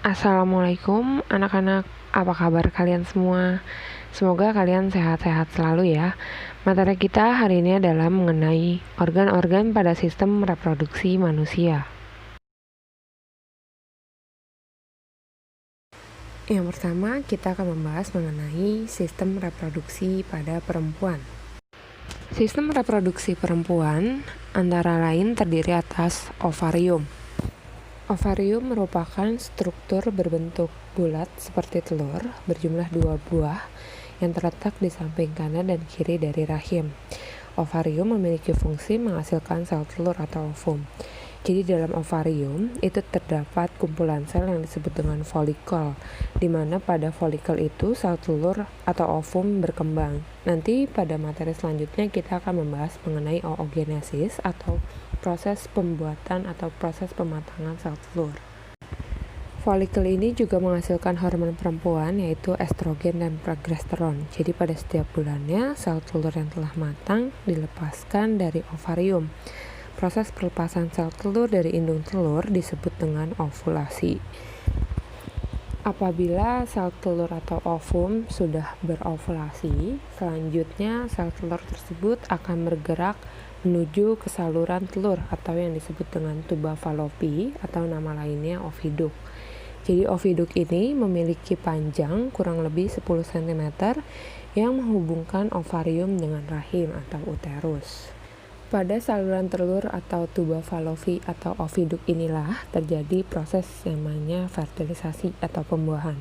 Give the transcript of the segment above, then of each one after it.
Assalamualaikum anak-anak, apa kabar kalian semua? Semoga kalian sehat-sehat selalu ya. Materi kita hari ini adalah mengenai organ-organ pada sistem reproduksi manusia. Yang pertama, kita akan membahas mengenai sistem reproduksi pada perempuan. Sistem reproduksi perempuan antara lain terdiri atas ovarium. Ovarium merupakan struktur berbentuk bulat seperti telur berjumlah 2 buah yang terletak di samping kanan dan kiri dari rahim. Ovarium memiliki fungsi menghasilkan sel telur atau ovum. Jadi dalam ovarium itu terdapat kumpulan sel yang disebut dengan folikel, di mana pada folikel itu sel telur atau ovum berkembang. Nanti pada materi selanjutnya kita akan membahas mengenai oogenesis atau proses pembuatan atau proses pematangan sel telur. Folikel ini juga menghasilkan hormon perempuan yaitu estrogen dan progesteron. Jadi pada setiap bulannya sel telur yang telah matang dilepaskan dari ovarium. Proses pelepasan sel telur dari indung telur disebut dengan ovulasi. Apabila sel telur atau ovum sudah berovulasi, selanjutnya sel telur tersebut akan bergerak menuju ke saluran telur atau yang disebut dengan tuba Fallopi atau nama lainnya oviduk. Jadi oviduk ini memiliki panjang kurang lebih 10 cm yang menghubungkan ovarium dengan rahim atau uterus. Pada saluran telur atau tuba Fallopi atau oviduk inilah terjadi proses namanya fertilisasi atau pembuahan.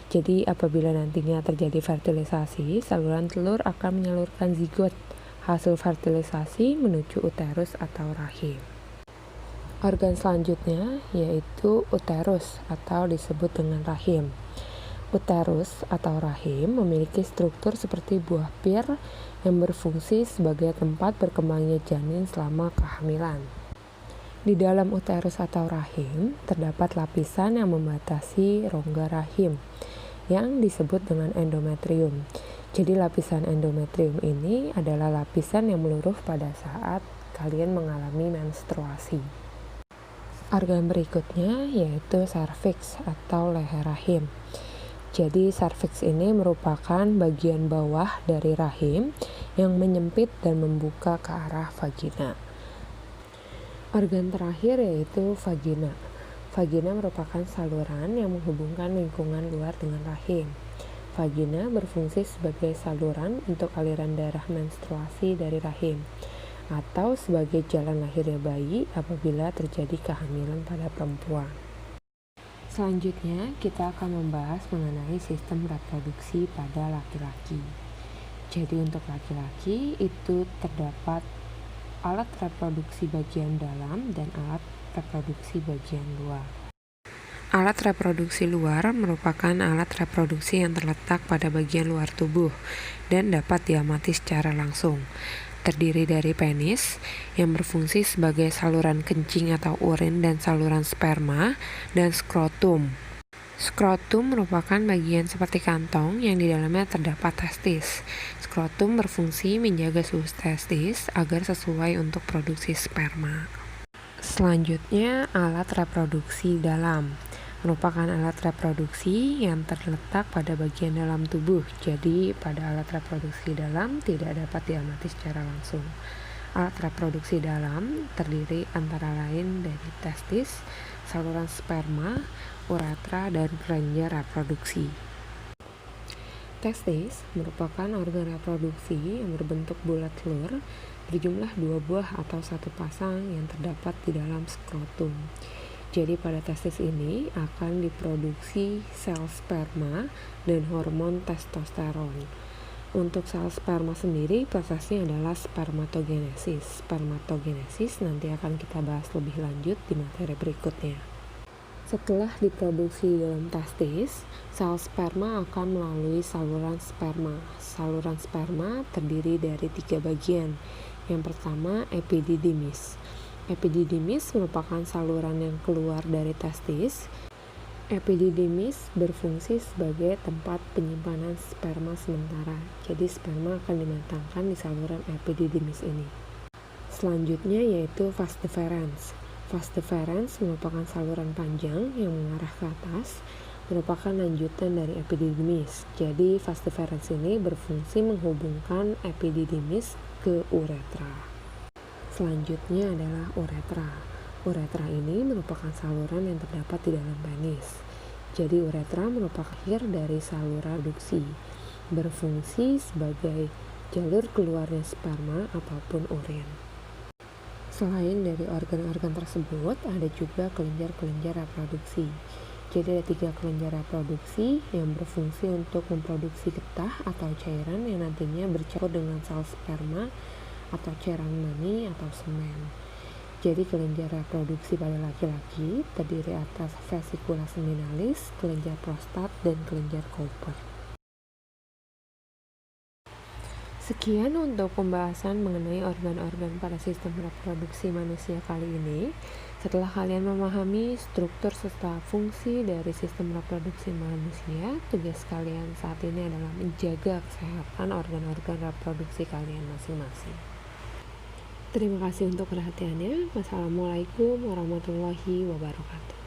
Jadi apabila nantinya terjadi fertilisasi, saluran telur akan menyalurkan zigot hasil fertilisasi menuju uterus atau rahim. Organ selanjutnya yaitu uterus atau disebut dengan rahim. Uterus atau rahim memiliki struktur seperti buah pir yang berfungsi sebagai tempat berkembangnya janin selama kehamilan. Di dalam uterus atau rahim terdapat lapisan yang membatasi rongga rahim yang disebut dengan endometrium. Jadi lapisan endometrium ini adalah lapisan yang meluruh pada saat kalian mengalami menstruasi. Organ berikutnya yaitu serviks atau leher rahim. Jadi serviks ini merupakan bagian bawah dari rahim yang menyempit dan membuka ke arah vagina. Organ terakhir yaitu vagina. Vagina merupakan saluran yang menghubungkan lingkungan luar dengan rahim. Vagina berfungsi sebagai saluran untuk aliran darah menstruasi dari rahim atau sebagai jalan lahirnya bayi apabila terjadi kehamilan pada perempuan. Selanjutnya, kita akan membahas mengenai sistem reproduksi pada laki-laki. Jadi untuk laki-laki itu terdapat alat reproduksi bagian dalam dan alat reproduksi bagian luar. Alat reproduksi luar merupakan alat reproduksi yang terletak pada bagian luar tubuh dan dapat diamati secara langsung. Terdiri dari penis yang berfungsi sebagai saluran kencing atau urin dan saluran sperma, dan skrotum. Skrotum merupakan bagian seperti kantong yang di dalamnya terdapat testis. Skrotum berfungsi menjaga suhu testis agar sesuai untuk produksi sperma. Selanjutnya, alat reproduksi dalam merupakan alat reproduksi yang terletak pada bagian dalam tubuh. Jadi pada alat reproduksi dalam tidak dapat diamati secara langsung. Alat reproduksi dalam terdiri antara lain dari testis, saluran sperma, uretra, dan kelenjar reproduksi. Testis merupakan organ reproduksi yang berbentuk bulat telur berjumlah 2 buah atau 1 pasang yang terdapat di dalam skrotum. Jadi pada testis ini akan diproduksi sel sperma dan hormon testosteron. Untuk sel sperma sendiri prosesnya adalah spermatogenesis. Spermatogenesis nanti akan kita bahas lebih lanjut di materi berikutnya. Setelah diproduksi dalam testis, sel sperma akan melalui saluran sperma. Saluran sperma terdiri dari 3 bagian. Yang pertama, epididymis. Epididymis merupakan saluran yang keluar dari testis. Epididymis berfungsi sebagai tempat penyimpanan sperma sementara. Jadi sperma akan dimatangkan di saluran epididymis ini. Selanjutnya yaitu vas deferens. Vas deferens merupakan saluran panjang yang mengarah ke atas, merupakan lanjutan dari epididymis. Jadi vas deferens ini berfungsi menghubungkan epididymis ke uretra. Selanjutnya adalah uretra. Uretra ini merupakan saluran yang terdapat di dalam penis. Jadi uretra merupakan akhir dari saluran reproduksi, berfungsi sebagai jalur keluarnya sperma ataupun urin. Selain dari organ-organ tersebut, ada juga kelenjar-kelenjar reproduksi. Jadi ada 3 kelenjar reproduksi yang berfungsi untuk memproduksi getah atau cairan yang nantinya bercampur dengan sel sperma atau cairan mani atau semen. Jadi kelenjar reproduksi pada laki-laki terdiri atas vesicula seminalis, kelenjar prostat, dan kelenjar Cowper. Sekian untuk pembahasan mengenai organ-organ pada sistem reproduksi manusia kali ini. Setelah kalian memahami struktur serta fungsi dari sistem reproduksi manusia, tugas kalian saat ini adalah menjaga kesehatan organ-organ reproduksi kalian masing-masing. Terima kasih untuk perhatiannya. Wassalamualaikum warahmatullahi wabarakatuh.